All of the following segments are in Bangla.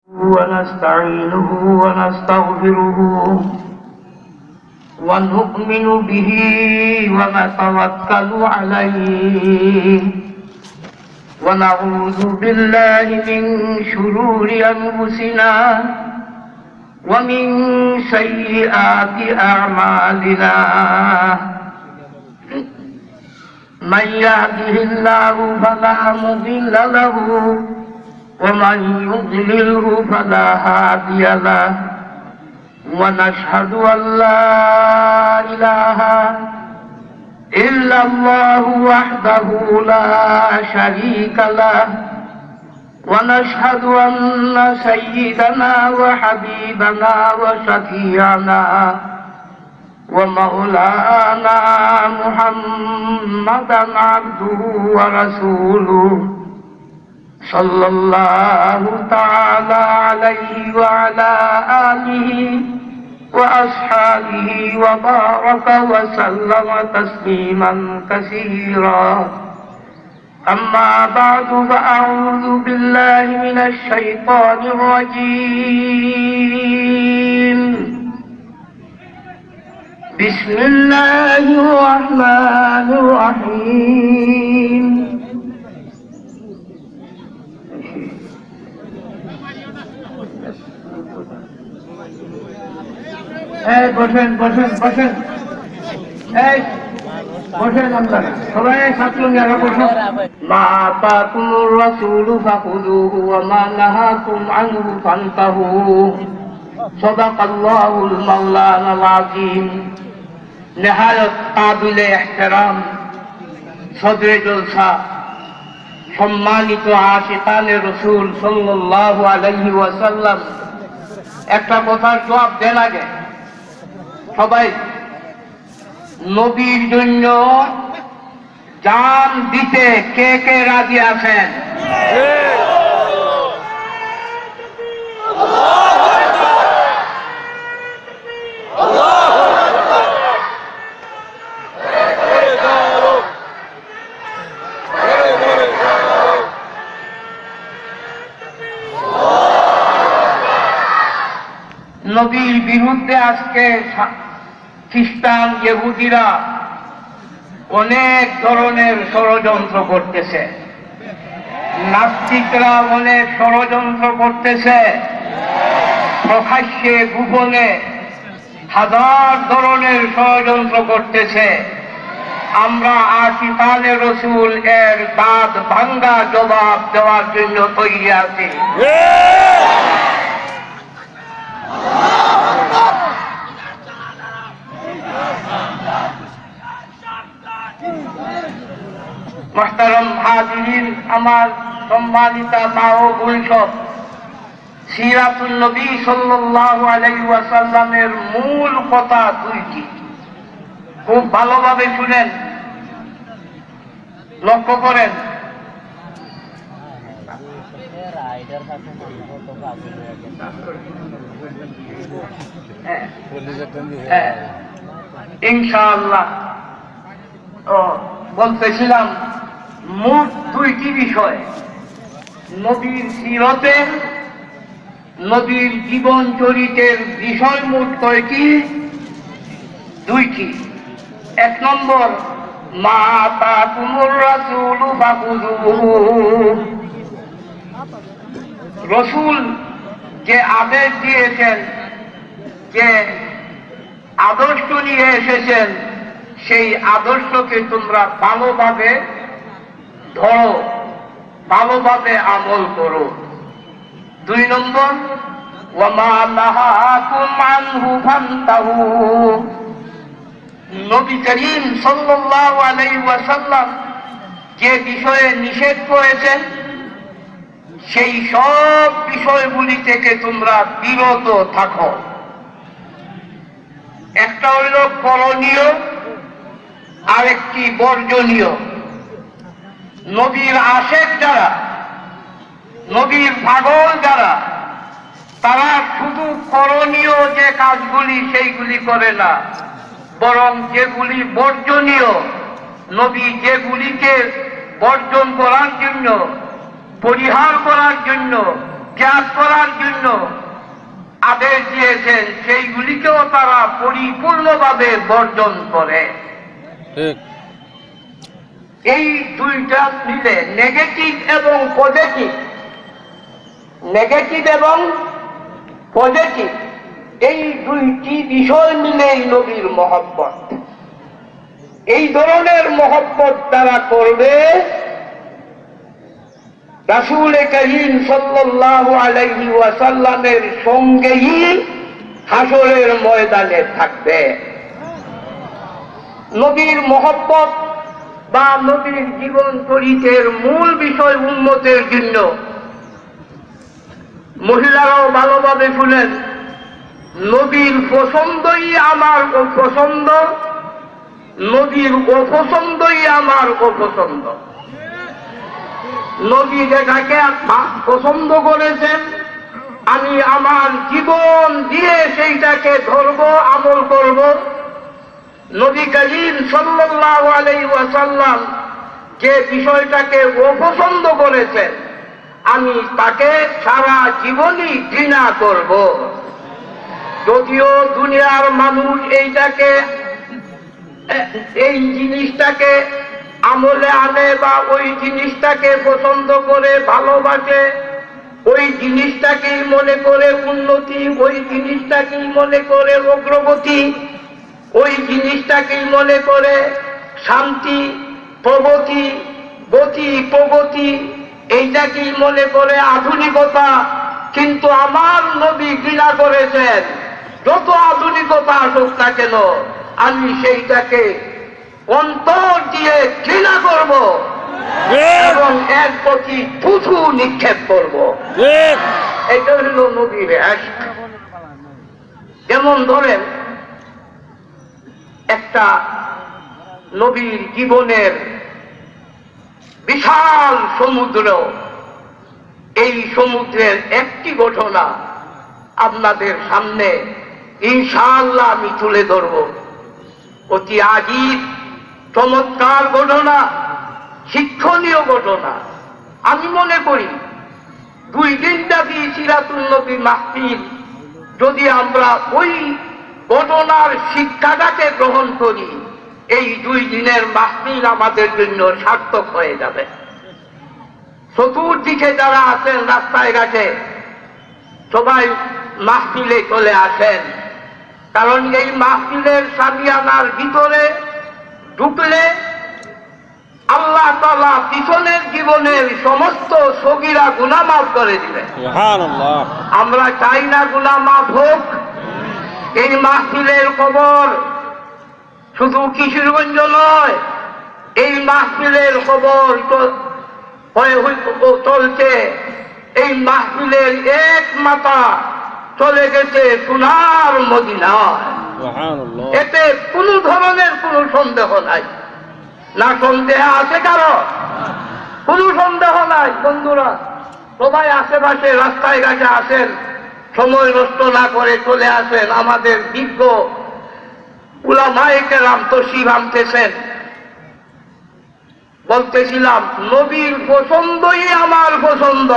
ونستعينه ونستغفره ونؤمن به ونتوكل عليه ونعوذ بالله من شرور أنفسنا ومن سيئات أعمالنا من يهده الله فلا مضل له ومن يضلله فلا هادي له ونشهد أن لا إله إلا الله وحده لا شريك له ونشهد أن سيدنا وحبيبنا وشفيعنا ومولانا محمدا عبده ورسوله صلى الله تعالى عليه وعلى آله وأصحابه وبارك وسلم تسليما كثيرا أما بعد فأعوذ بالله من الشيطان الرجيم بسم الله الرحمن الرحيم বসেন বসেন বসেন এই বসেন আপনারা সবাই ছাত্ররা বসুন মা আতাকুমুর রাসূলু ফাখুযুহু ওয়া মা নাহাকুম আনহু ফান্তাহু সাদাকাল্লাহুল মাওলানাল আযীম নিহায়াত কাবিলে ইহতিরাম সদরে জলসা সম্মানিত আশিকানে রাসূল সাল্লাল্লাহু আলাইহি ওয়াসাল্লাম একটা কথার জবাব দেন আগে সবাই নবীর জন্য জান দিতে কে কে রাজি আছেন নবীর বিরুদ্ধে আজকে খ্রিস্টান ইহুদিরা অনেক ধরনের ষড়যন্ত্র করতেছে, নাস্তিকরা অনেক ষড়যন্ত্র করতেছে, প্রকাশ্যে গোপনে হাজার ধরনের ষড়যন্ত্র করতেছে। আমরা আশিকানে রাসূল এর দাঁত ভাঙ্গা জবাব দেওয়ার জন্য তৈরি আছি। মুহতারাম হাজিরিন, আমার সম্মানিতা মা ও বোনেরা, সিরাতুন নবী সাল্লাল্লাহু আলাইহি ওয়াসাল্লামের মূল কথা দুইটি, খুব ভালোভাবে শুনেন, লক্ষ্য করেন। ইনশাআল্লাহ বলতেছিলাম মোট দুইটি বিষয়, নবীর সিরতের, নবীর জীবন চরিত্রের বিষয় মোট কয়টি? দুইটি। এক নম্বর, মা আতাকুমুর রাসূলু ফাখুযুহু, রাসূল যে আদেশ দিয়েছেন, যে আদর্শ নিয়ে এসেছেন, সেই আদর্শকে তোমরা ভালোভাবে ধরো, ভালোভাবে আমল করো। দুই নম্বর, ওয়া মা নাহাকুম আনহু ফান্তাহু, নবী করিম সাল্লাল্লাহু আলাইহি ওয়াসাল্লাম যে বিষয়ে নিষেধ করেছেন, সেই সব বিষয়গুলি থেকে তোমরা বিরত থাকো। একটা হইল করণীয়, আরেকটি বর্জনীয়। নবীর আশেক যারা, নবীর পাগল যারা, তারা শুধু করণীয় যে কাজগুলি সেইগুলি করে না, বরং যেগুলি বর্জনীয়, নবী যেগুলিকে বর্জন করার জন্য, পরিহার করার জন্য ত্যাগ করার জন্য আদেশ দিয়েছেন, সেইগুলিকেও তারা পরিপূর্ণভাবে বর্জন করে। এই দুইটা মিলে নেগেটিভ এবং পজিটিভ, নেগেটিভ এবং পজিটিভ, এই দুইটি বিষয় মিলেই নবীর মহব্বত। এই ধরনের মহব্বত তারা করবে রাসূল করিম সাল্লাল্লাহু আলাইহি ওয়াসাল্লামের সঙ্গেই হাসরের ময়দানে থাকবে। নবীর মহব্বত বা নবীর জীবন চরিত্রের মূল বিষয় উম্মতের জন্য মহিলারাও ভালোভাবে শুনেন, নবীর পছন্দই আমার অপছন্দ, নবীর অপছন্দই আমার অপছন্দ। নবী যেটাকে পছন্দ করেছেন আমি আমার জীবন দিয়ে সেইটাকে ধরব, আমল করব। নবী করিম সাল্লাল্লাহু আলাইহি ওয়াসাল্লাম যে বিষয়টাকে অপছন্দ করেছেন আমি তাকে সারা জীবনই ঘৃণা করব। যদিও দুনিয়ার মানুষ এই জিনিসটাকে আমলে আনে বা ওই জিনিসটাকে পছন্দ করে ভালোবাসে, ওই জিনিসটাকেই মনে করে উন্নতি, ওই জিনিসটাকেই মনে করে অগ্রগতি, ওই জিনিসটাকেই মনে করে শান্তি, প্রগতি, গতি, প্রগতি, এইটাকেই মনে করে আধুনিকতা। কিন্তু আমার নবী ঘৃণা করেছেন যত আধুনিকতা আসুক না কেন আমি সেইটাকে অন্তর দিয়ে ঘৃণা করব এবং এর প্রতি থুথু নিক্ষেপ করব। এটা হল নবীর ইশক। যেমন ধরেন একটা নবীর জীবনের বিশাল সমুদ্র, এই সমুদ্রের একটি ঘটনা আপনাদের সামনে ইনশাআল্লাহ আমি তুলে ধরব। অতি আজীব চমৎকার ঘটনা, শিক্ষণীয় ঘটনা। আমি মনে করি 2 দিন ব্যাপী সিরাতুন নবী মাহফিল যদি আমরা ওই ঘটনার শিক্ষাটাকে গ্রহণ করি, এই 2 দিনের মাহফিল আমাদের জন্য সার্থক হয়ে যাবে। চতুর্দিকে যারা আছেন রাস্তায় ঘাটে সবাই মাহফিলে চলে আসেন, কারণ এই মাহফিলের সামিয়ানার ভিতরে ঢুকলে আল্লাহ তাআলা পিছনের জীবনের সমস্ত সগীরা গুনাহ মাফ করে দিবেন। সুবহানাল্লাহ। আমরা চাই না গুনাহ মাফ হোক। এই মাহফিলের খবর শুধু কিশোরগঞ্জ নয়, এই মাহফিলের খবর চলছে, এই মাহফিলের এক মাথা চলে গেছে সোনার মদিনায়। এতে কোন ধরনের কোন সন্দেহ নাই। না সন্দেহ আছে কারো? কোন সন্দেহ নাই। বন্ধুরা সবাই আশেপাশে রাস্তায় ঘাটে আসেন, সময় নষ্ট না করে চলে আসেন। আমাদের বিজ্ঞ উলামায়ে কেরাম তশরিফ আনতেছেন। বলতেছিলাম নবীর পছন্দই আমার পছন্দ।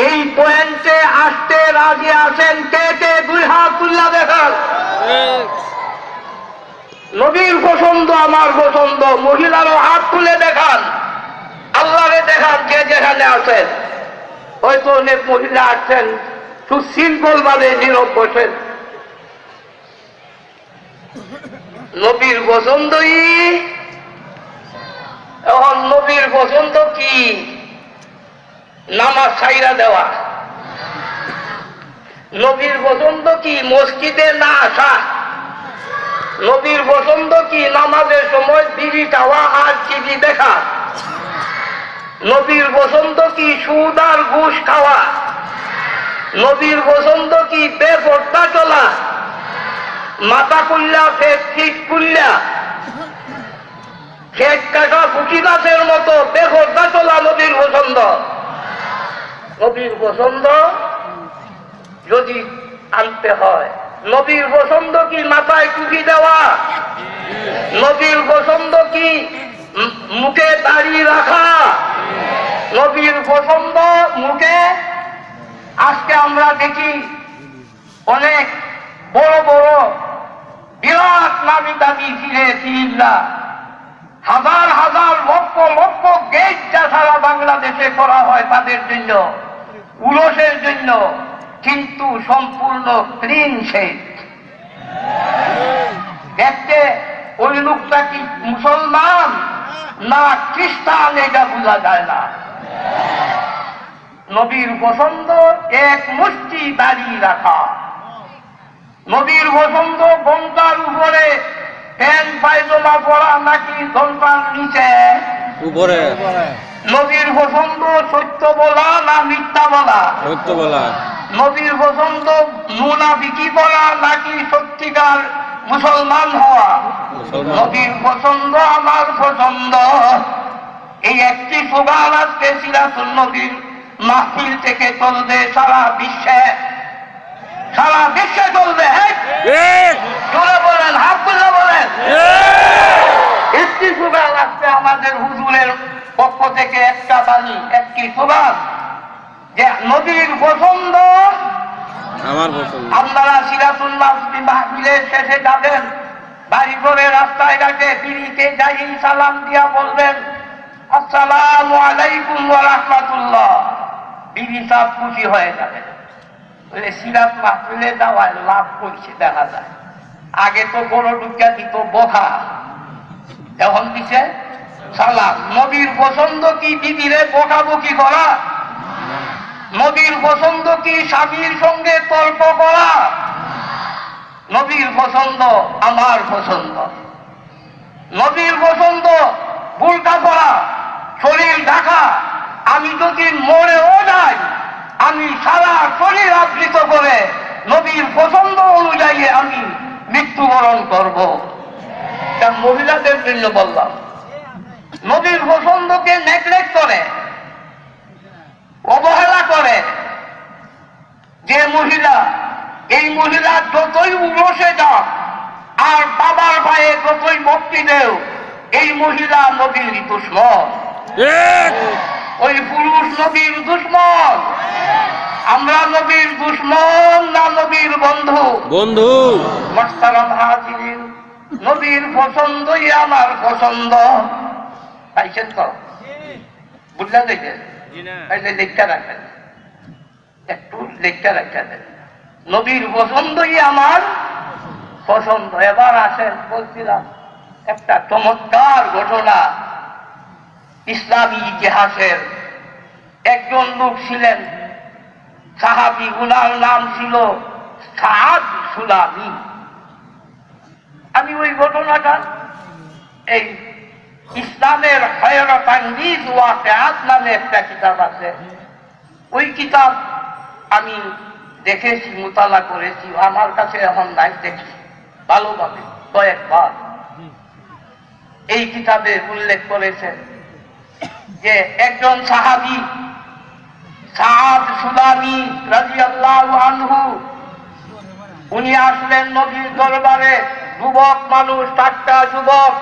এই পয়েন্টে আসতে রাজি আছেন কে কে? 2 হাত তুলে দেখান। নবীর পছন্দ আমার পছন্দ। মহিলারও হাত তুলে দেখান, আল্লাহরে দেখান কে যেখানে আছেন। হয়তো অনেক মহিলা আসছেন সুশৃঙ্খল ভাবে নীরব বসেন। নবীর পছন্দই। এখন নবীর পছন্দ কি? নামাজ ছাইরা দেওয়া। নবীর পছন্দ কি? মসজিদে না আসা। নবীর পছন্দ কি? নামাজের সময় বিড়ি খাওয়া আর টিভি দেখা। নবীর পছন্দ কি? সুদ আর ঘুষ খাওয়া। নবীর পছন্দ কি? বেপরদা চলা, মাথা কুল্লা ফিট কুল্লা খেত কাটা ফুটি গাছের মতো বেপরদা চলা নবীর পছন্দ। নবীর পছন্দ যদি আনতে হয়, নবীর পছন্দ কি? মাথায় টুপি দেওয়া। নবীর পছন্দ কি? মুখে দাড়ি রাখা। নবীর পছন্দ মুখে আজকে আমরা দেখি অনেক বড় বড় বিরাট নামি দামি ফিরেছিলা হাজার হাজার লক্ষ লক্ষ গেট যা সারা বাংলাদেশে করা হয় তাদের জন্য, উলসের জন্য, কিন্তু সম্পূর্ণ ক্লিন শেড। দেখতে ওই লোকটা কি মুসলমান না খ্রিস্টান এটা বোঝা যায় না। নবীর পছন্দ এক মুষ্টি দাড়ি রাখা, নবীর পছন্দ ঘন্টার উপরে প্যান্ট পায়জামা পরা নাকি ঘন্টার নিচে উপরে, নবীর পছন্দ সত্য বলা না মিথ্যা বলা, সত্য বলা, নবীর পছন্দ মুনাফিকি বলা নাকি সত্যিকার মুসলমান হওয়া, নবীর পছন্দ আমার পছন্দ। এই একটি স্লোগান আজকে সিরাতুন নবীর মাহফিল থেকে চলবে সারা বিশ্বে, সারা বিশ্বে চলবে। জোরে বলেন, হাত তুলে বলেন। একটি স্লোগান আজকে আমাদের হুজুরের পক্ষ থেকে একটা বাণী, একটি স্লোগান যে নবীর পছন্দ আমার পছন্দ। আপনারা সিরাতুল মাহফিলের শেষে যাবেন, বাড়ি করে রাস্তায় ঘাটে পিড়িতে যাই সালাম দিয়া বলবেন আসসালামু আলাইকুম ওয়া রাহমাতুল্লাহ, বিবি সাহেব খুশি হয়ে যাবেন। সিরাত মাহফিলে যাওয়ায় লাভ করছে দেখা যায়। আগে তো বড় ঢুকিয়া দিত বোখা, এখন দিছে সালাম। নবীর পছন্দ কি বিবিরে বকাবকি করা? নবীর পছন্দ কি স্বামীর সঙ্গে তর্ক করা? নবীর পছন্দ আমার পছন্দ। নবীর পছন্দ বুরকা পরা, শরীর ঢাকা। আমি যদি মরেও যাই, আমি সারা শরীর আবৃত করে নবীর পছন্দ অনুযায়ী আমি মৃত্যুবরণ করব। তা মহিলাদের জন্য বললাম, নবীর পছন্দকে নেগলেক্ট করে, অবহেলা করে যে মহিলা, এই মহিলা যতই উলসে যাক আর বাবার ভাইয়ে যতই ভক্তি দেও, এই মহিলা নবীর দুশ্মন। ওই পুরুষ নবীর দুশ্মন। আমরা নবীর দুশ্মন না নবীর বন্ধু? বন্ধু। মাহতারাম হাজিরিন, নবীর পছন্দই আমার পছন্দ। পাইছেন তো? বুঝলেন? দেখেন লেখা রাখেন, একটু লেখা রাখা দেন, নবীর পছন্দই আমার পছন্দ। এবার আসেন, বলছিলাম একটা চমৎকার ঘটনা ইসলামী ইতিহাসের। একজন লোক ছিলেন সাহাবী, উনার নাম ছিল সাদ সুলামি। আমি ওই ঘটনাটা এই ইসলামের হয়রত আঙ্গিজ ওয়াকিয়াত নামে একটা কিতাব আছে, ওই কিতাব আমি দেখেছি, মুতালা করেছি। আমার কাছে এখন নাই, দেখছি ভালোভাবে কয়েকবার। এই কিতাবে উল্লেখ করেছেন যে একজন সাহাবী সাদ সুলামি রাদিয়াল্লাহু আনহু, উনি আসলেন নবীর দরবারে। যুবক মানুষ, টাটকা যুবক।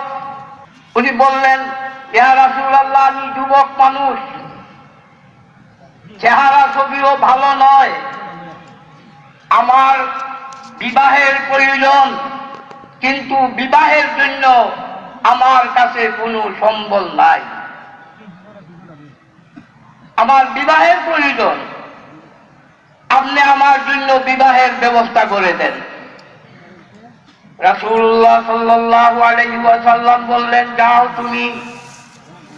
উনি বললেন, ইয়া রাসূলুল্লাহ, আমি যুবক মানুষ, চেহারা ছবিও ভালো নয়, আমার বিবাহের প্রয়োজন, কিন্তু বিবাহের জন্য আমার কাছে কোনো সম্বল নাই। আমার বিবাহের প্রয়োজন, আপনি আমার জন্য বিবাহের ব্যবস্থা করে দেন। রাসূলুল্লাহ সাল্লাল্লাহু আলাইহি ওয়াসাল্লাম বললেন, যাও তুমি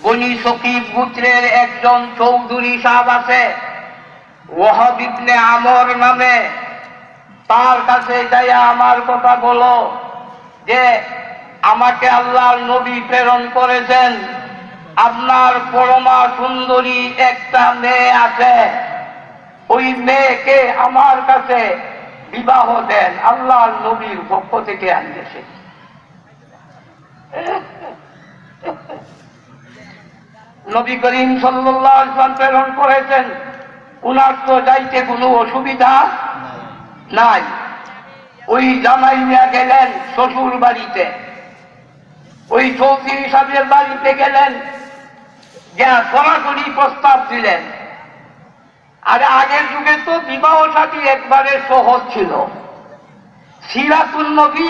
বনি সকিব গোত্রের একজন চৌধুরী সাহেব আছে ওয়াহাব ইবনে আমর নামে, তার কাছে যাইয়া আমার কথা বলো যে আমাকে আল্লাহর নবী প্রেরণ করেছেন, আপনার পরমা সুন্দরী একটা মেয়ে আছে, ওই মেয়েকে আমার কাছে বিবাহ দেন, আল্লাহর নবীর পক্ষ থেকে আনতেছে। নবী করিম সাল্লাল্লাহু আলাইহি ওয়াসাল্লাম প্রেরণ করেছেন, উনার তো যাইতে কোনো অসুবিধা নাই। ওই জামাই নিয়ে গেলেন শ্বশুর বাড়িতে, ওই চৌধুরী সাহেবের বাড়িতে গেলেন, যা সরাসরি প্রস্তাব দিলেন আর আগের যুগে তো বিবাহ সাথী একবারে সহজ ছিল, সিরাতুল নবী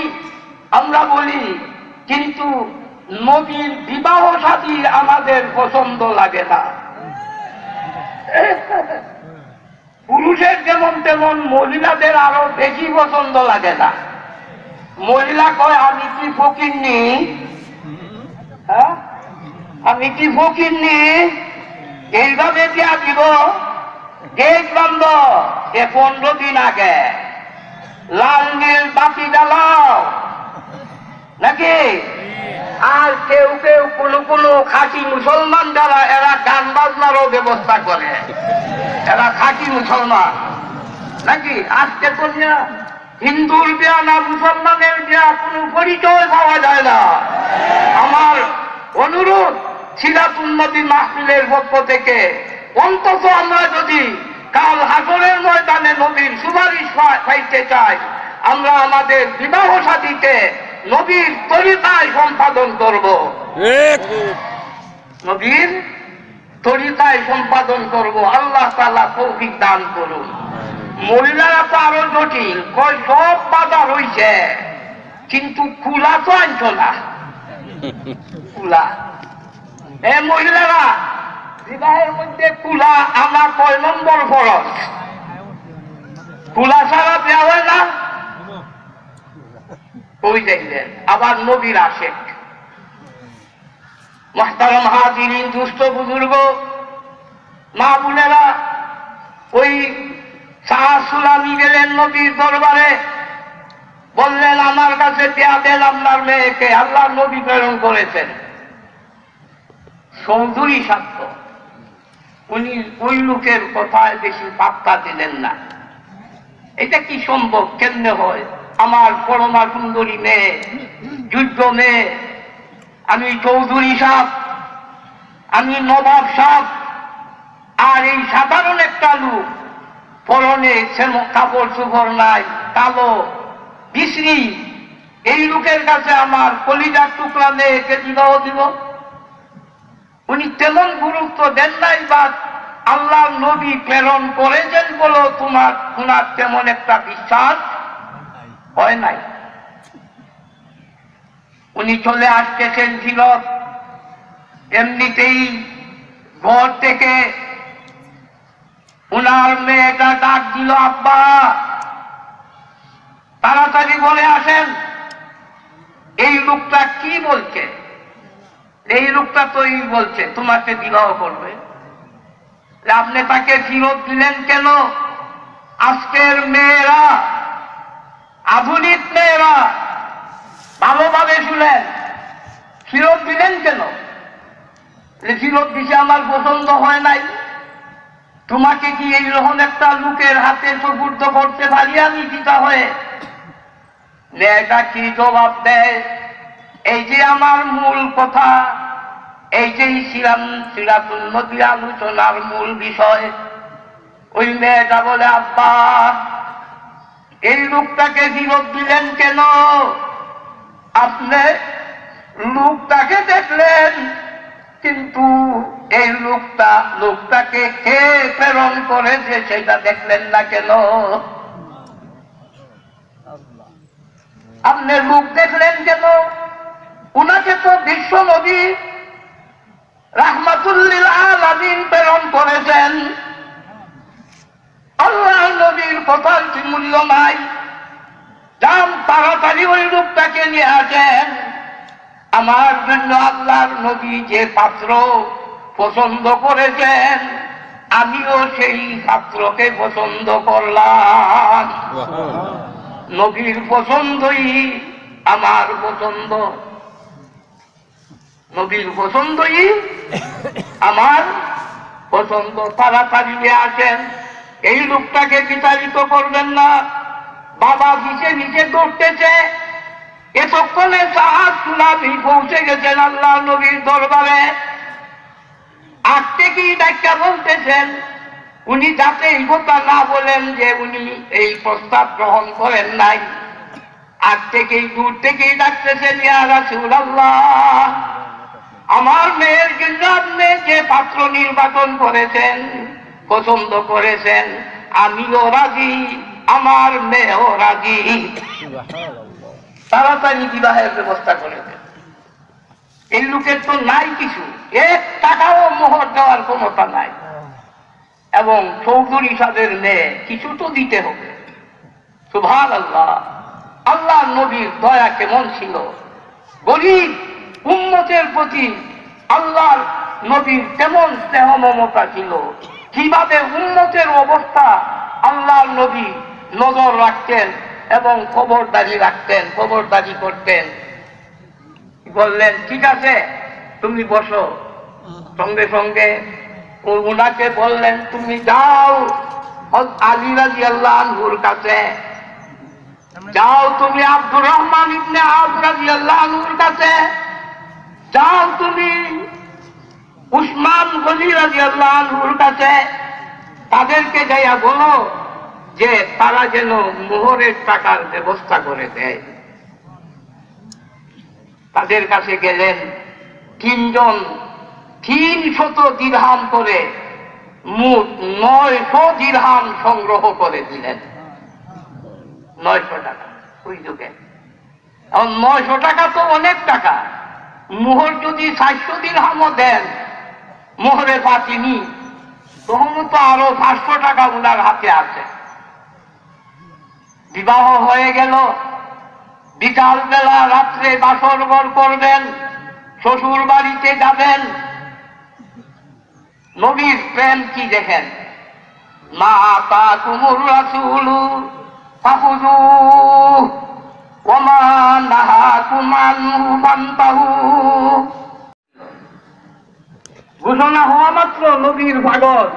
আমরা বলি, কিন্তু নবীর বিবাহ সাথী আমাদের পছন্দ লাগে না। পুরুষের যেমন তেমন মহিলাদের আরো বেশি পছন্দ লাগে না। মহিলা কয় আমি কি ফকিরনি, আমি কি ফকিরনি, এইভাবে দিয়া দিব গেট বন্ধ। 15 দিন আগে লাল নীল বাতি জ্বালাও নাকি। আর কেউ কেউ কোনো খাঁটি মুসলমান যারা এরা গান বাজনারও ব্যবস্থা করে, এরা খাঁটি মুসলমান নাকি। আজকে তো হিন্দুর বিয়া না মুসলমানের বিয়া কোনো পরিচয় পাওয়া যায় না। আমার অনুরোধ সিরাতুল নবী মাহফিলের পক্ষ থেকে, অন্তত আমরা যদি কাল হাসরের ময়দানে নবীর সুপারিশ পাইতে চাই, আমরা আমাদের বিবাহ সাথীকে নবীর তরিকায় সম্পাদন করব, নবীর তরিকায় সম্পাদন করব। আল্লাহ তাআলা তৌফিক দান করুন। মহিলারা তো আরো জটিল, কয় সব বাজার হইছে কিন্তু কুলা তো আনছো না। কুলা মহিলারা বিবাহের মধ্যে কুলা আমার কয় নম্বর ফরজ? কুলা ছাড়া দেওয়া হয় না। ওই দেখলেন আবার নবীর আশেক। মুহতারাম হাজিরিন, দুস্থ বুজুর্গ মা বোনেরা, ওই শাহ সুলামি গেলেন নবীর দরবারে, বললেন আমার কাছে দেয়া দেন আপনার মেয়েকে, আল্লাহ নবী প্রেরণ করেছেন। চৌধুরী ছাত্র, উনি ওই লোকের কথায় বেশি পাত্তা দিলেন না। এটা কি সম্ভব, কেমনে হয়? আমার পরমা সুন্দরী মেয়ে, যোগ্য মেয়ে, আমি চৌধুরী সাহেব, আমি নবাব সাহেব, আর এই সাধারণ একটা লোক, পরনে কাপড় চোপড় নাই, কালো বিশ্রী, এই লোকের কাছে আমার কলিজার টুকরা মেয়েকে বিবাহ দিব? উনি তেমন গুরুত্ব দেন নাই, বা আল্লাহ নবী প্রেরণ করেছেন বলো তোমার তেমন একটা বিশ্বাস হয় নাই। উনি চলে আসতেছেন ফিরত, এমনিতেই ঘর থেকে উনার মেয়েটা ডাক দিল, আব্বা তাড়াতাড়ি বলে আসেন। এই লোকটা কি বলছে? এই লোকটা তো এই বলছে তোমাকে বিবাহ করবে। আপনি তাকে ফিরত দিলেন কেন? আজকের মেয়েরা, আধুনিক মেয়েরা, ভালোভাবে শুনেন, ফিরত দিলেন কেন? ফিরত দিছে আমার পছন্দ হয় নাই। তোমাকে কি এইরকম একটা লোকের হাতে সুপুর্দ করতে পারি আমি পিতা হয়ে? মেয়েটা কি জবাব দেয়? এই যে আমার মূল কথা, এই যে সিরাতুল নবী আলোচনার মূল বিষয়, ওই মেয়েটা বলে, আব্বা এই লোকটাকে ফিরত দিলেন কেন? আপনি লোকটাকে দেখলেন, কিন্তু এই লোকটাকে কে প্রেরণ করেছে সেটা দেখলেন না কেন? আপনি লোক দেখলেন কেন? উনাকে তো বিশ্ব নবী রাহমাতুল্লিল আলামিন প্রেরণ করেছেন। আল্লাহ নবীর কথার কি মূল্য নাই? যান তাড়াতাড়ি ওই লোকটাকে নিয়ে আসেন। আমার জন্য আল্লাহর নবী যে পাত্র পছন্দ করেছেন, আমিও সেই পাত্রকে পছন্দ করলাম। নবীর পছন্দই আমার পছন্দ, নবীর পছন্দই আমার পছন্দ। তাড়াতাড়ি আসেন, এই লোকটাকে বিতাড়িত করবেন না। বাবা নিচে নিচে দৌড়তেছে। এতক্ষণে জাহাজ সুলামি পৌঁছে গেছেন আল্লাহ নবীর দরবারে। আজকে কি ডাক্তার বলতেছেন, উনি যাতে এই কথা না বলেন যে উনি এই প্রস্তাব গ্রহণ করেন নাই। আজ থেকেই দূর থেকেই ডাকতেছেন, ইয়া রাসূলুল্লাহ, আমার মেয়ের জন্য আপনি যে পাত্র নির্বাচন করেছেন পছন্দ করেছেন, আমিও রাজি, আমার মেয়েও রাজি। তাড়াতাড়ি বিবাহের ব্যবস্থা করে দেন। এই লোকের তো নাই কিছু, 1 টাকাও মোহর দেওয়ার ক্ষমতা নাই, এবং চৌধুরী সাহেবের মেয়ে কিছু তো দিতে হবে। সুবহানাল্লাহ, আল্লাহ নবীর দয়া কেমন ছিল! গরিব উম্মতের প্রতি আল্লাহর নবীর কেমন স্নেহ মমতা ছিল! কিভাবে উম্মতের অবস্থা আল্লাহর নবী নজর রাখতেন এবং খবরদারি রাখতেন, খবরদারি করতেন। বললেন, ঠিক আছে তুমি বসো। সঙ্গে সঙ্গে উনাকে বললেন, তুমি যাও আলী রাদিয়াল্লাহু আনহুর কাছে, যাও তুমি আব্দুর রহমান ইবনে আওফ রাদিয়াল্লাহু আনহুর কাছে, যাও তুমি উসমান গনি রাদিয়াল্লাহু আনহুর কাছে। তাদেরকে যাইয়া বলো যে তারা যেন মোহরের টাকার ব্যবস্থা করে দেয়। তাদের কাছে গেলেন, 3 জন 300 দিরহাম করে মোট 900 দিরহাম সংগ্রহ করে দিলেন। 900 টাকা ওই যুগে। এখন 900 টাকা তো অনেক টাকা। মোহর যদি 400 দিরহামও দেন মোহরে পাতিনি, তখন তো আরো 500 টাকা ওনার হাতে আছে। বিবাহ হয়ে গেল। বিকাল বেলা রাত্রে বাসর ঘর করবেন, শ্বশুর বাড়িতে যাবেন। নবীর প্রেম কি দেখেন! মা আতাকুমুর রাসূলু ফাখুযুহু ওয়া মা নাহাকুম আনহু ফান্তাহু। ঘোষণা হওয়া মাত্র নবীর পাগল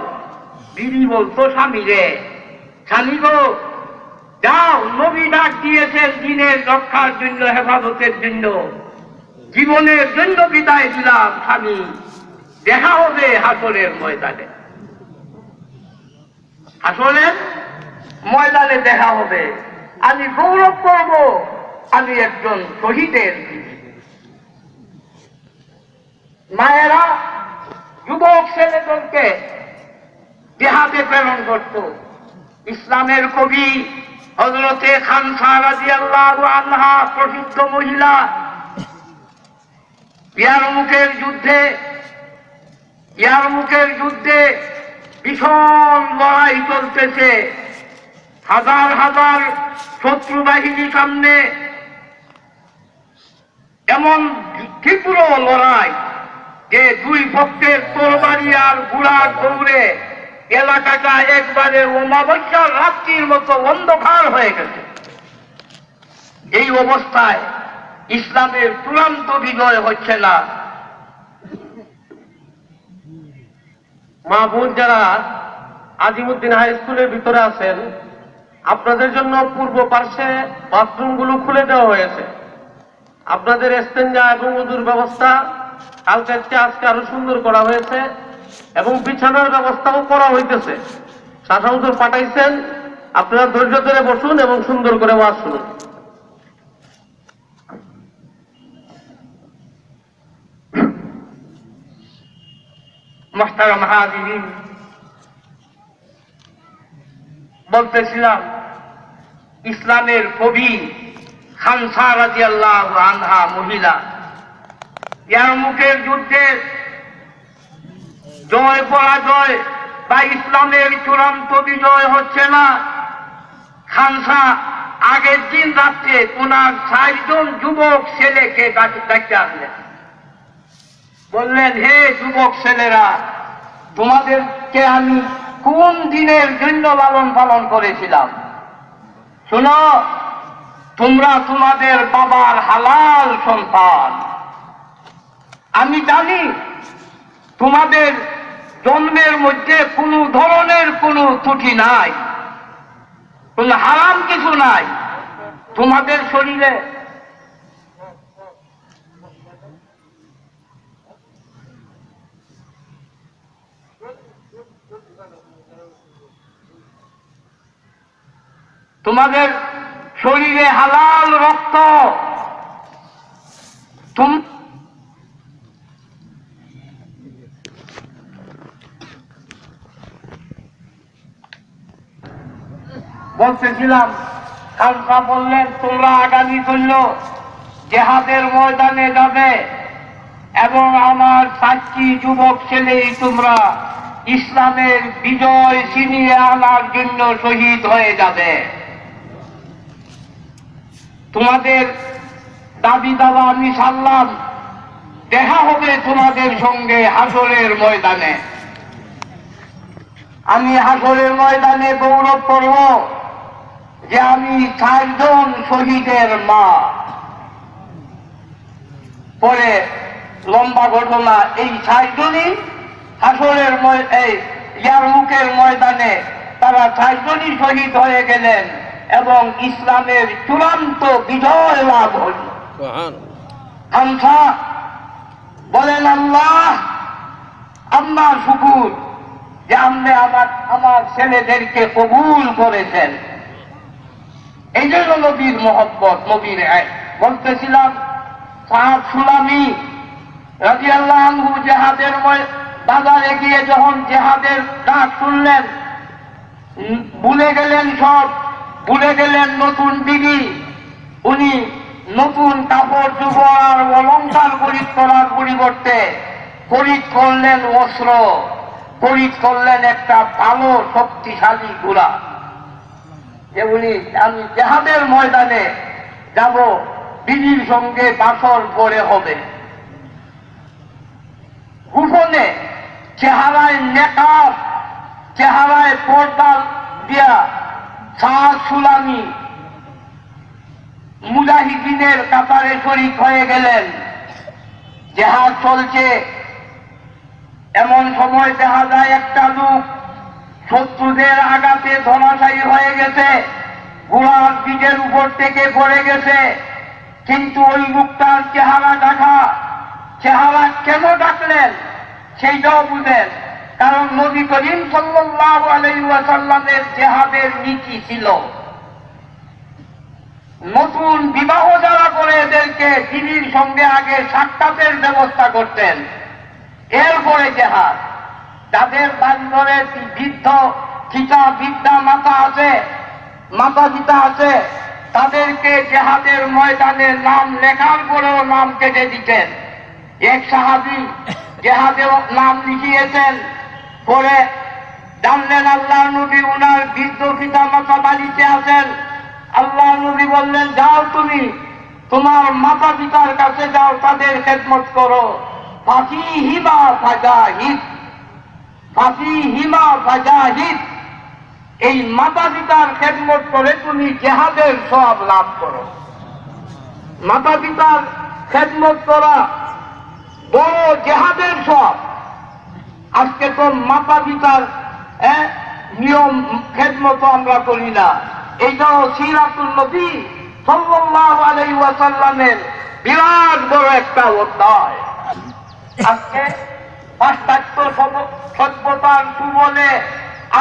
বিবি বলতো স্বামীরে, স্বামী গো যাও, নবী ডাক দিয়েছেন দিনের রক্ষার জন্য, হেফাজতের জন্য, জীবনের জন্য বিদায় দিলাম স্বামী, দেখা হবে হাসরের ময়দানে। হাসরের ময়দানে দেখা হবে, আমি গৌরব করব আমি একজন শহীদের বিবি। মায়েরা যুবক ছেলেদেরকে জিহাদে প্রেরণ করত। ইসলামের কবি হযরতে খানসা রাদিয়াল্লাহু আনহা, প্রসিদ্ধ মহিলা, ইয়ারমুকের যুদ্ধে ভীষণ লড়াই চলতেছে। হাজার হাজার শত্রু বাহিনী সামনে, এমন তীব্র লড়াই যে 2 পক্ষের তরবারি আর ঘোড়ার দৌড়ে এলাকাটা একবারে অমাবস্যার রাত্রির মতো অন্ধকার হয়ে গেছে। এই অবস্থায় ইসলামের চূড়ান্ত বিজয় হচ্ছে না। মা বোন যারা আজিমউদ্দিন হাই স্কুলের ভিতরে আছেন, আপনাদের জন্য পূর্ব পার্শ্বে বাথরুমগুলো খুলে দেওয়া হয়েছে। আপনাদের ইস্তেঞ্জা এবং ওযুর ব্যবস্থা কালকের চেয়ে আজকে আরো সুন্দর করা হয়েছে এবং বিছানার ব্যবস্থাও করা হইতেছে। শাসা হুজুর পাঠাইছেন, আপনারা ধৈর্য ধরে বসুন এবং সুন্দর করে ওয়াজ শুনুন। মুহতারাম হাজিরিন, বলতেছিলাম ইসলামের কবি খানসা রাদিয়াল্লাহু আনহা মহিলা ইয়ারমুকের যুদ্ধে জয় পরাজয় বা ইসলামের চূড়ান্ত বিজয় হচ্ছে না। খানসা আগের দিন রাত্রে ওনার 60 জন যুবক ছেলেকে ডাকতে আসলেন। বললেন, হে যুবক ছেলেরা, তোমাদেরকে আমি কোন দিনের জন্য লালন পালন করেছিলাম? শোনো, তোমরা তোমাদের বাবার হালাল সন্তান। আমি জানি তোমাদের জন্মের মধ্যে কোনো ধরনের কোনো ত্রুটি নাই, কোন হারাম কিছু নাই তোমাদের শরীরে। তোমাদের শরীরে হালাল রক্ত, বলতেছিলাম, খালসা বললেন তোমরা আগামী জন্য জেহাদের ময়দানে যাবে এবং আমার 5টি যুবক ছেলেই তোমরা ইসলামের বিজয় ছিনিয়ে আনার জন্য শহীদ হয়ে যাবে। তোমাদের দাবি দাওয়া আমি সারলাম, দেখা হবে তোমাদের সঙ্গে হাসরের ময়দানে। আমি হাসরের ময়দানে গৌরব করব যে আমি 4 জন শহীদের মা। পরে লম্বা ঘটনা, এই 4 জনই হাসরের ইয়ারমুকের ময়দানে তারা 4 জনই শহীদ হয়ে গেলেন এবং ইসলামের চূড়ান্ত বিজয় লাভ হল। হামসা বলেন আল্লাহ আপনার শুকুর যে আপনি আমার ছেলেদেরকে কবুল করেছেন। এই জন্য নবীর মহব্বত, নবীর বলতেছিলাম সাহাব সুলামি রাদিয়াল্লাহু আনহু জিহাদের বাজারে গিয়ে যখন জিহাদের ডাক শুনলেন, ভুলে গেলেন সব, ভুলে গেলেন নতুন বিবি। উনি নতুন কাপড় চোপড় আর অলংকার খরিদ করার পরিবর্তে খরিদ করলেন অস্ত্র, খরিদ করলেন একটা ভালো শক্তিশালী ঘোড়া। যে উনি আমি জিহাদের ময়দানে যাব, বিবির সঙ্গে বাসর পরে হবে। গোপনে চেহারায় নেকাব, চেহারায় পর্দা দিয়া সাহাব সুলামি মুজাহিদিনের কাতারে শরীক হয়ে গেলেন। জিহাদ চলছে, এমন সময় দেখা যায় একটা লোক শত্রুদের আঘাতে ধরাশায়ী হয়ে গেছে, ঘোড়ার পিঠের উপর থেকে পড়ে গেছে। কিন্তু ওই লোকটার চেহারা ঢাকা। চেহারা কেন ডাকলেন সেইটাও বুঝেন, কারণ নবী করিম সাল্লাল্লাহু আলাইহি ওয়াসাল্লামের জিহাদের নীতি ছিল নতুন বিবাহ যারা করে এদেরকে বিবির সঙ্গে আগে সাক্ষাতের ব্যবস্থা করতেন, এরপরে জিহাদ। যাদের বাড়ি ঘরে বৃদ্ধ বিদ্যা মাতা পিতা আছে তাদেরকে জিহাদের ময়দানে নাম লেখার পরেও নাম কেটে দিতেন। এক সাহাবী জিহাদে নাম লিখিয়েছেন, পরে জানলেন আল্লাহ নবী উনার বৃদ্ধ পিতা মাতা বাড়িতে আছেন। আল্লাহ নবী বললেন যাও তুমি তোমার মাতা পিতার কাছে যাও, তাদের খেদমত করো। ফাফিহিমা ফাজাহিদ, এই মাতা পিতার খেদমত করে তুমি জিহাদের সওয়াব লাভ করো। মাতা পিতার খেদমত করা বড় জিহাদের সওয়াব। আজকে তো মাতা পিতার নিয়ম খেদমত আমরা করি না। এইটাও সিরাতুল নবী সাল্লাল্লাহু আলাইহি ওয়াসাল্লামের বিরাট বড় একটা অধ্যায়। আজকে পাশ্চাত্য সভ্যতার সুবলে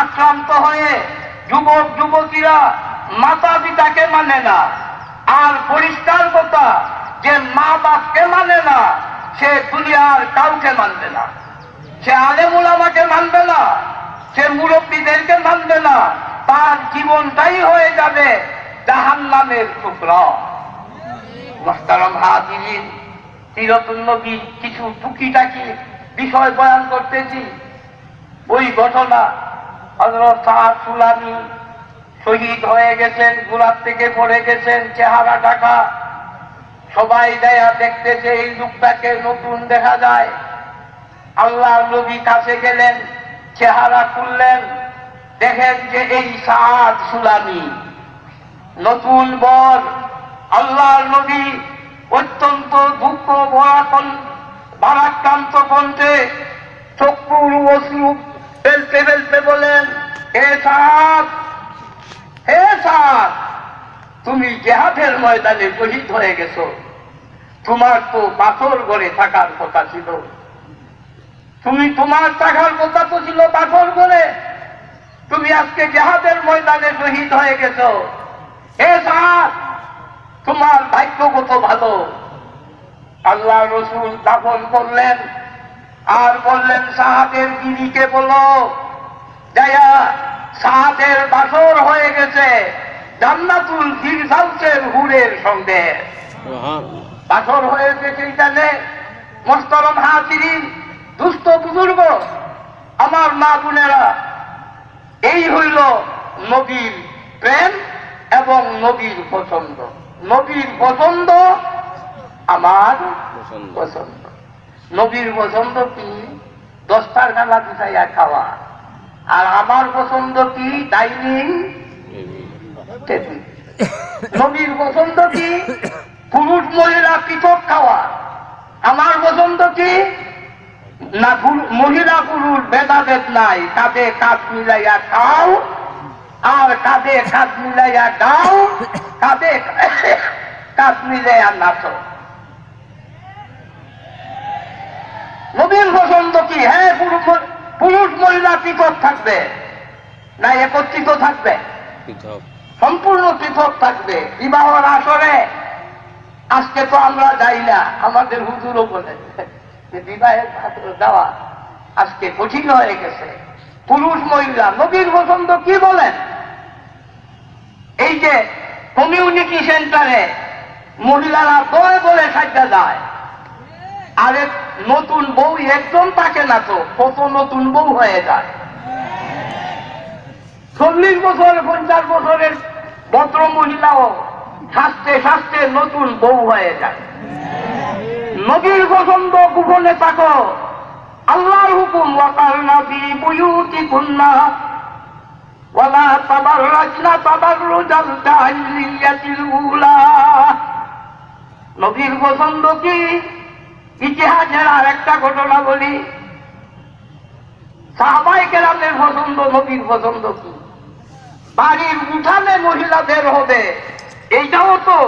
আক্রান্ত হয়ে যুবক যুবতীরা মাতা পিতাকে মানে না। আর পরিষ্কার কথা, যে মা বাপকে মানে না সে দুনিয়ার কাউকে মানবে না। সে আলেম উলামাকে মানবে না, সে মুরব্বীদেরকে মানবে না। তার জীবনটাই হয়ে যাবে জাহান্নামের টুকরা। মুহতারাম হাজিরিন, সিরাতুন নবী কিছু টুকিটাকি বিষয় বয়ান করতেছি। ওই ঘটনা, হযরত সাদ সুলামি শহীদ হয়ে গেছেন, গোলাপ থেকে পড়ে গেছেন, চেহারা ঢাকা। সবাই দেয়া দেখতেছে এই লোকটাকে নতুন দেখা যায়। আল্লাহ নবী কাছে গেলেন, চেহারা খুললেন, দেখেন যে এই সাদ সুলামি নতুন বর। আল্লাহ নবী অত্যন্ত দুঃখ ভারাক্রান্ত কণ্ঠে চক্ষুর অশ্রু ফেলতে ফেলতে বলেন, হে সাদ, হে সাদ, তুমি জিহাদের ময়দানে শহীদ হয়ে গেছো। তোমার তো পাথর ঘরে থাকার কথা ছিল। তোমার থাকার কথা তো ছিল পাথর ঘরে। তুমি আজকে জিহাদের ময়দানে শহীদ হয়ে গেছো। হে সাদ, তোমার ভাগ্য কত ভালো। আল্লাহ রসুল দাফন করলেন আর বললেন সাহাদের বিবিকে বলো যায়া সাদের বাসর হয়ে গেছে জান্নাতুল ফিরদাউসের হুরের সঙ্গে বাসর হয়ে গেছে। এখানে মোহতারাম হাজিরিন, দুস্থ বুজুর্গ, আমার মা বোনেরা, এই হইল নবীর প্রেম এবং নবীর পছন্দ। নবীর পছন্দ আমার পছন্দ। নবীর পছন্দ কি? 10টার গালা বিছাইয়া খাওয়া। আর আমার পছন্দ কি? Dining table. নবীর পছন্দ কি? পুরুষ মহিলা পৃথক খাওয়া। আমার পছন্দ কি? না, মহিলা পুরুষ ভেদাভেদ নাই, কাঁধে কাঁধ মিলাইয়া খাও আর কাঁধে কাঁধ মিলাইয়া গাও, কাঁধে কাঁধ মিলাইয়া নাচো। নবীর পছন্দ কি? হ্যাঁ, পুরুষ মহিলা পৃথক থাকবে না একত্রিত থাকবে? সম্পূর্ণ পৃথক থাকবে। বিবাহর আসরে আজকে তো আমরা যাই না, আমাদের হুজুরও বলেন যে বিবাহের পাত্র দেওয়া আজকে কঠিন হয়ে গেছে। পুরুষ মহিলা নবীর পছন্দ কি বলেন? এই যে কমিউনিটি সেন্টারে মহিলারা দলে দলে সাজা যায়, আরেক নতুন বউ একজন থাকে না তো কত নতুন বউ হয়ে যায়। 40 বছর 50 বছরের ভদ্র মহিলাও শাস্তে শাস্তে নতুন বউ হয়ে যায়। নবীর পছন্দ গোপনে থাকো। আল্লাহর হুকুম, ওয়াকারনা ফি বুয়ুতিকুন্না ওয়ালা তাবাররাজনা তাবাররুজাল জাহিলিয়াতিল উলা। নবীর পছন্দ কি? ইতিহাসের আর একটা ঘটনা বলি। সাহাবায়ে কেরামের পছন্দ, নবীর পছন্দ কি? বাড়ির উঠানে মহিলাদের হবে, এইটাও তো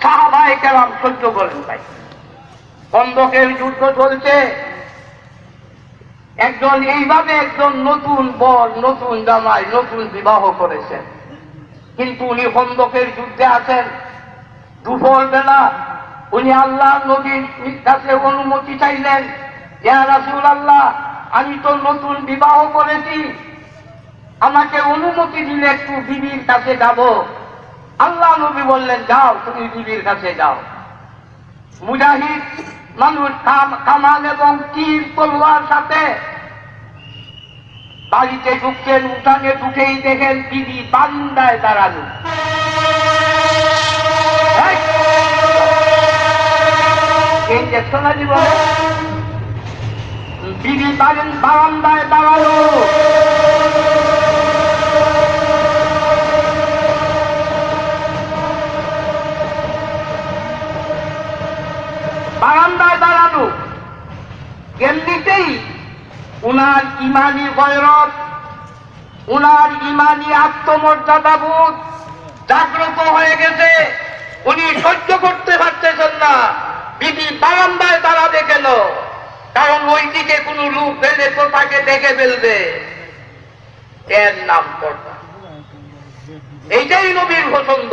সাহাবায়ে কেরাম সহ্য করেন ভাই। খন্দকের যুদ্ধ চলছে, একজন এইভাবে একজন নতুন বর, নতুন জামাই, নতুন বিবাহ করেছেন, কিন্তু উনি খন্দকের যুদ্ধে আছেন। দুপুর বেলা উনি আল্লাহ নবীর কাছে অনুমতি চাইলেন, ইয়া রাসূলুল্লাহ, আমি তো নতুন বিবাহ করেছি, আমাকে অনুমতি দিলে একটু বিবির কাছে যাব। আল্লাহ নবী বললেন, যাও, তুমি বিবির কাছে যাও। মুজাহিদ মানুষ কামান এবং তীর তলোয়ার সাথে বাড়িতে ঢুকছেন, উঠানে ঢুকেই দেখেন বিবি বারান্দায় দাঁড়ানো। এই দেখছো না জীবন, বিবি বারান্দায় দাঁড়ানো। বারান্দায় দাঁড়ানো, এমনিতেই উনার ইমানি গয়রত, উনার ইমানি আত্মমর্যাদাবোধ জাগ্রত হয়ে গেছে। উনি সহ্য করতে পারতেছেন না বিবি বারান্দায় দাঁড়াবে কেন, কারণ ওই দিকে কোনো লোক গেলে তো তাকে দেখে ফেলবে। এর নাম পর্দা। এইটাই নবীর পছন্দ,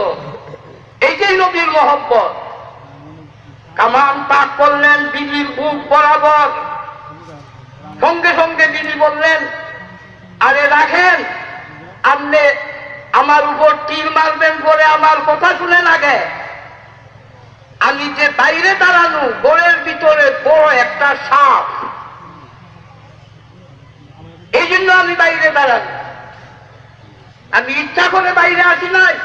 এইটাই নবীর মহব্বত। কামান তাক করলেন বিবির বুক বরাবর। সঙ্গে সঙ্গে বিবি বললেন, আরে রাখেন, আপনি আমার উপর তীর মারবেন বলে আমার কথা শুনে লাগে। আমি যে বাইরে দাঁড়ানো, ঘরের ভিতরে বড় একটা সাপ, এই জন্য আমি বাইরে দাঁড়ানো, আমি ইচ্ছা করে বাইরে আসি নাই।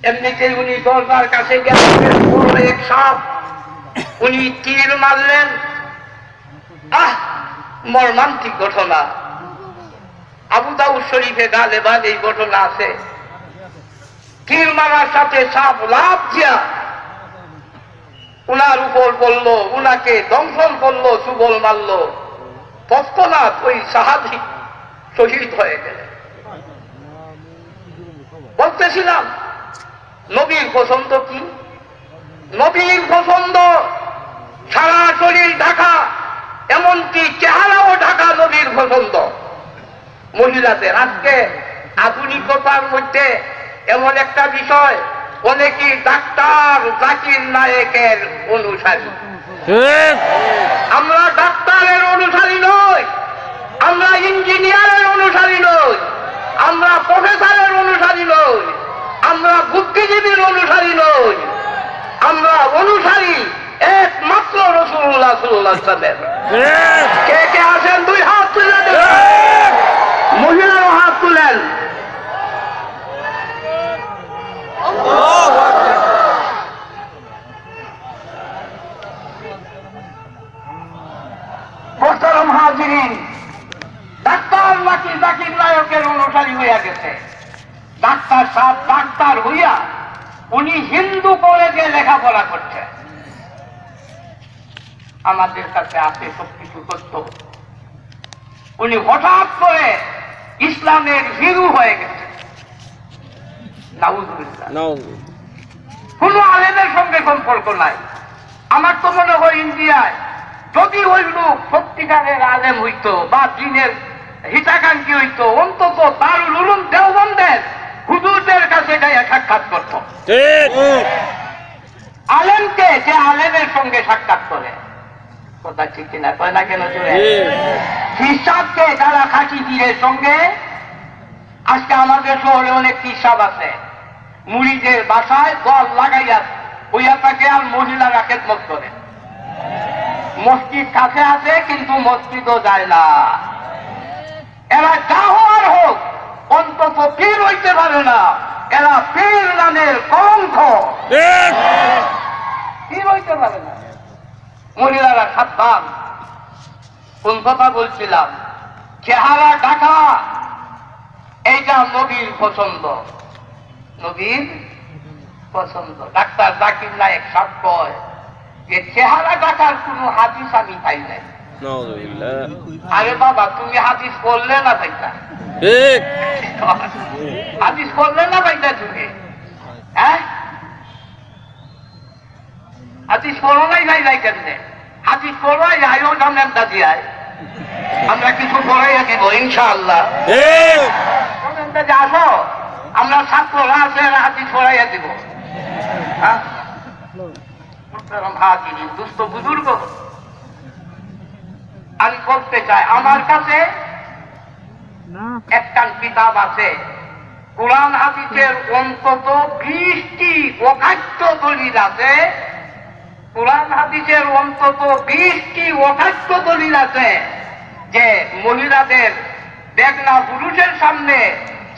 এমনিতে উনি দরজার কাছে গেলেন, বড় এক সাপ, উনি তীর মারলেন। মর্মান্তিক ঘটনা। আবু দাউদ শরীফে গালেবান এই ঘটনা আছে। তীর মারার সাথে সাপ লাফ দিয়া উনার উপর পড়লো, উনাকে দংশন করলো, সুবল মারলো। তৎক্ষণাৎ ওই সাহাবী শহীদ হয়ে গেলেন। বলতেছিলাম নবীর পছন্দ কি? নবীর পছন্দ সারা শরীর ঢাকা, এমনকি চেহারাও ঢাকা নবীর পছন্দ। মহিলাদের আজকে আধুনিকতার মধ্যে এমন একটা বিষয়, অনেকেই ডাক্তার জাকির নায়েকের অনুসারী। আমরা ডাক্তারের অনুসারী নই, আমরা ইঞ্জিনিয়ারের অনুসারী। বুদ্ধিজীবীর অনুসারী নই, আমরা অনুসারী একমাত্র রাসূলুল্লাহ সাল্লাল্লাহু আলাইহি ওয়াসাল্লামের। কে কে আছেন দুই হাত তুলে দেন, মহিলারা হাত তুলেন। মোহতারাম হাজিরিন, ডাক্তার নাকি জাকির নায়কের অনুসারী হইয়া গেছে। ডাক্তার সাহেব ডাক্তার হইয়া উনি হিন্দু কলেজে লেখাপড়া করছে। আমাদের কাছে আছে সবকিছু তথ্য। উনি হঠাৎ করে ইসলামের হিরু হয়ে গেছে। নাউজুবিল্লাহ। কোন আলেমের সঙ্গে সম্পর্ক নাই। আমার তো মনে হয় ইন্ডিয়ায় যদি ওই লোক সত্যিকারের আলেম হইতো বা দিনের হিতাকাঙ্ক্ষী হইতো, অন্তত দারুল উলুম দেওবন্দের হুজুরদের কাছে যাইয়া সাক্ষাৎ করত। আলেমকে যে আলেমের সঙ্গে সাক্ষাৎ করে, কথা ঠিক কিনা কয় না কেন? খ্রিস্টানকে যারা খাঁটি পীরের সঙ্গে, আজকে আমাদের শহরে অনেক খ্রিস্টান আছে, মুড়িদের বাসায় দল লাগাইয়া হইয়া থাকে আর মহিলারা খেদমত করে। মসজিদ কাছে আছে কিন্তু মসজিদও যায় না। এরা যা হওয়ার হোক, অন্তত পীর হইতে পারে না। এরা পীর নামের কলঙ্ক, পীর হইতে পারে না। মহিলারা সাবধান। কোন কথা বলছিলাম? চেহারা ঢাকা, এইটা নবীর পছন্দ, নবীর পছন্দ। ডাক্তার জাকির নায়েক সাহেব কয় যে চেহারা ঢাকার কোন হাদিস আমি পাই নাই। আরে বাবা, তুমি হাদিস পড়লে না পাইতা? হাদিস পড়লে না পাইতা তুমি? হ্যাঁ, হাদিস পড়ো নাই নাই নাই কেমনে? হাদিস পড়াই আয়ও জানেন দাদি আয়, আমরা কিছু পড়াইয়া দিব ইনশাআল্লাহ। দাদি আসো, আমরা ছাত্ররা আছে, হাদিস পড়াইয়া দিব। দুস্থ বুজুর্গ, আমি করতে চাই, আমার কাছে একটা কিতাব আছে, কোরআন হাদিসের অন্তত 20টি অকাট্য দলিল আছে। কোরআন হাদিসের অন্তত 20টি অকাট্য দলিল আছে যে মহিলাদের বেগনা পুরুষের সামনে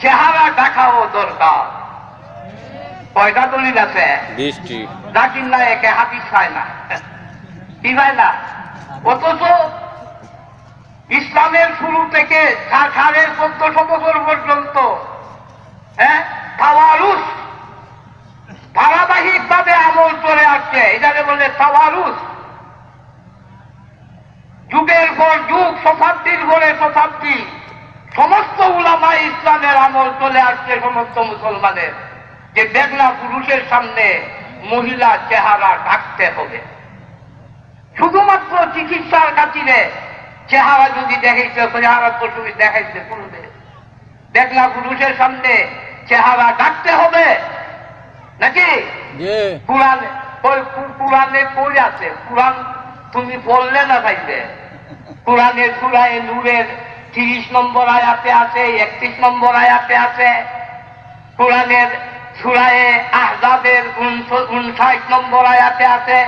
চেহারা দেখাও দরকার। কয়টা দলিল আছে? 20টি। জাকির নায়েকে হাদিস পায় না, কি পায় না? অথচ ইসলামের শুরু থেকে 1450 বছর পর্যন্ত তাওয়ারুস ধারাবাহিক ভাবে আমল করে আসছে। এটাকে বলে তাওয়ারুস। যুগের পর যুগ, শতাব্দীর পরে শতাব্দী সমস্ত উলামা ইসলামের আমল চলে আসছে সমস্ত মুসলমানের, যে বেগনা পুরুষের সামনে মহিলা চেহারা ঢাকতে হবে। শুধুমাত্র চিকিৎসার খাতিরে চেহারা যদি দেখাইতে, চেহারা তো দেখাইতে করবে, বেগনা পুরুষের সামনে চেহারা ঢাকতে হবে নাকি? কোরআনে কই আছে? কোরআন তুমি বললে না পাইবে। কোরআনের সূরায়ে নূরের 30 নম্বর আয়াতে আছে, 31 নম্বর আয়াতে আছে। কোরআনের সূরায়ে আহজাবের 59 নম্বর আয়াতে আছে।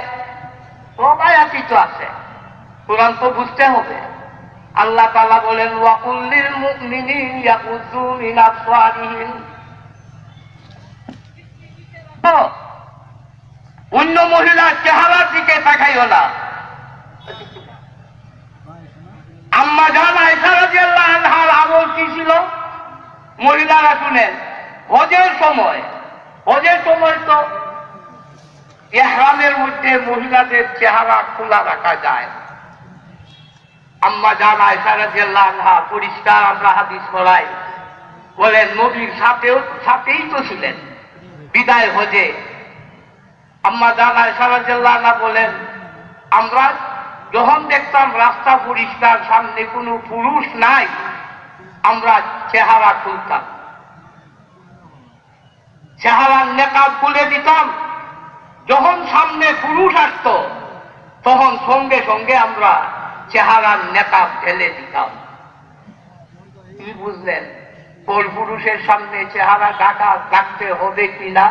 সব আয়াতই তো আছে। কোরআন তো বুঝতে হবে। আল্লাহ তাআলা বলেন, ওয়া কুল্লিল মুমিনিনা ইয়াকুযু মিন আবসারিহিম। অন্য মহিলার চেহারার দিকে তাকাইও না। আম্মা জান আয়েশা রাদিয়াল্লাহু আনহার আমল কি ছিল? মহিলারা শুনেন, হজের সময় তো ইহরামের মধ্যে মহিলাদের চেহারা খোলা রাখা যায়। আম্মা জান আয়েশা রাদিয়াল্লাহু আনহা পরিষ্কার, আমরা হাদিস পড়াই, বলেন নবীর সাথেই তো ছিলেন বিদায় হজে। আম্মা জান আয়েশা রাদিয়াল্লাহু আনহা বলেন, আমরা যখন দেখতাম রাস্তা পরিষ্কার, সামনে কোনো পুরুষ নাই, আমরা চেহারা খুলতাম, চেহারার নেকাব খুলে দিতাম। যখন সামনে পুরুষ আসতো তখন সঙ্গে সঙ্গে আমরা চেহারার নেকাব ফেলে দিতাম। কি বুঝলেন? পর পুরুষের সামনে চেহারা ঢাকতে হবে কিনা?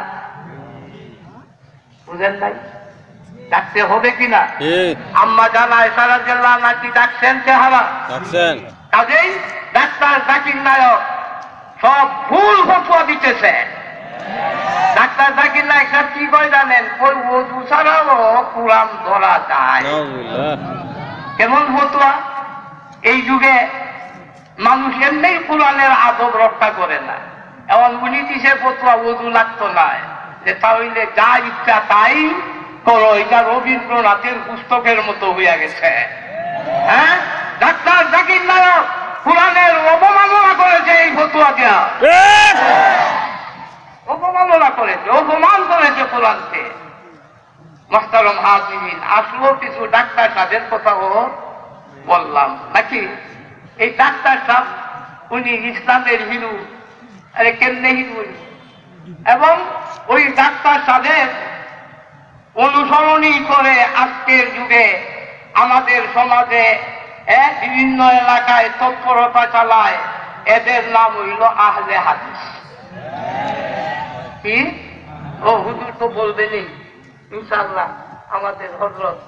বুঝেন নাই? ডাকতে হবে কিনা? ঠিক আম্মা জানা সারা জেলা নাকি ডাকছেন চেহারা। ডাকছেন কাজেই ডাক্তার জাকির নায়ক সব ভুল ফতোয়া দিতেছে। ডাক্তার জাকির নায়ক সাহেব কি করে জানেন? ওই ওযু ছাড়াও কোরআন ধরা যায়। নাউজুবিল্লাহ কেমন ফতোয়া? এই যুগে মানুষ এমনি কোরআনের আদব রক্ষা করে না। এমন উনি দিছে ফতোয়া ওযু লাগতো না, যে তাহলে যা ইচ্ছা তাই করো। এটা রবীন্দ্রনাথের পুস্তকের মতো হইয়া গেছে। হ্যাঁ, ডাক্তার জাকির নায়ক কোরআনের অবমাননা করেছে এই ফতোয়া দেওয়া। অবমাননা করেছে, অপমান করেছে কোরআনকে। মুহতারাম হাজিরিন, আসলো কিছু ডাক্তার সাহেবের কথাও বললাম নাকি? এই ডাক্তার সাহেব উনি ইসলামের হিরো। আরে কেমনে হিরো? এবং ওই ডাক্তার সাহেব অনুসরণই করে আজকের যুগে আমাদের সমাজে বিভিন্ন এলাকায় তৎপরতা চালায়। এদের নাম হইল আহলে হাদিস। কি? ও হুজুর তো বলবেনই ইনশাআল্লাহ। আমাদের হযরত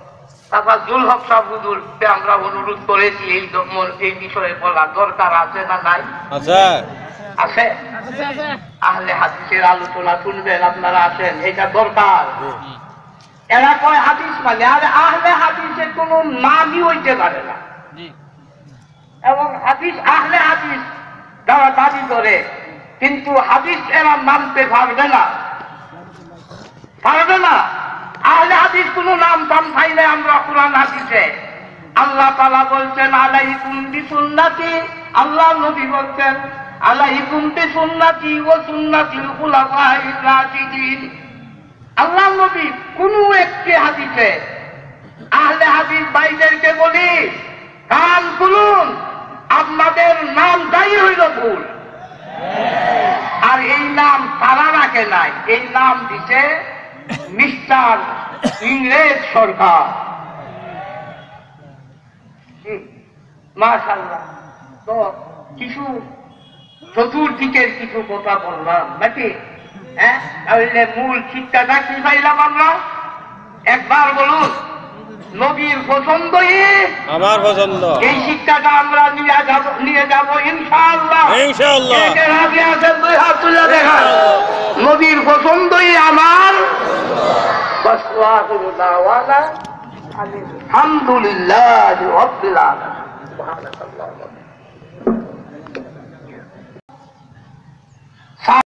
তাফাজ্জুল হক সাহেব হুজুরকে আমরা অনুরোধ করেছি এই বিষয়ে বলা দরকার আছে না নাই? আচ্ছা আছে। আহলে হাদিসের আলোচনা শুনবেন, আপনারা আসেন, এটা দরকার। এরা কয় হাদিস মানে, আর আহলে হাদিসের কোন নামই হইতে পারে না। এবং হাদিস আহলে হাদিস যারা দাবি করে, কিন্তু হাদিস এরা মানতে পারবে না, পারবে না। আহলে হাদিস কোন নাম টাম পাই না আমরা কোরআন হাদিসে। আল্লাহ তাআলা বলছেন আলাইকুম বিসুন্নতি, আল্লাহ নবী বলছেন আলাইকুম বিসুন্নতি ওয়া সুন্নাতিল খুলাফায়ে রাশিদিন। আল্লাহ নবী কোন একটি হাদিসে আহলে হাদিস ভাইদেরকে বলি, কান খুলুন, আপনাদের নাম যাই হইল ভুল। আর এই নাম তারা রাখে নাই, এই নাম দিছে মিস্টার ইংরেজ সরকার। মাশাআল্লাহ। তো কিছু চতুর্দিকের কিছু কথা বললাম নাকি? হ্যাঁ, তাহলে মূল শিক্ষাটা কি পাইলাম আমরা? একবার বলুন, নবীর পছন্দই আমার পছন্দ। এই শিক্ষাটা আমরা নিয়ে যাব ইনশাআল্লাহ। ইনশাআল্লাহ। কে রাজি আছেন দুই হাত তুলে দেখান। নবীর পছন্দই আমার। বাস ওয়া আখিরু দাওয়ানা আলহামদুলিল্লাহি রাব্বিল আলামিন। সুবহানাল্লাহ।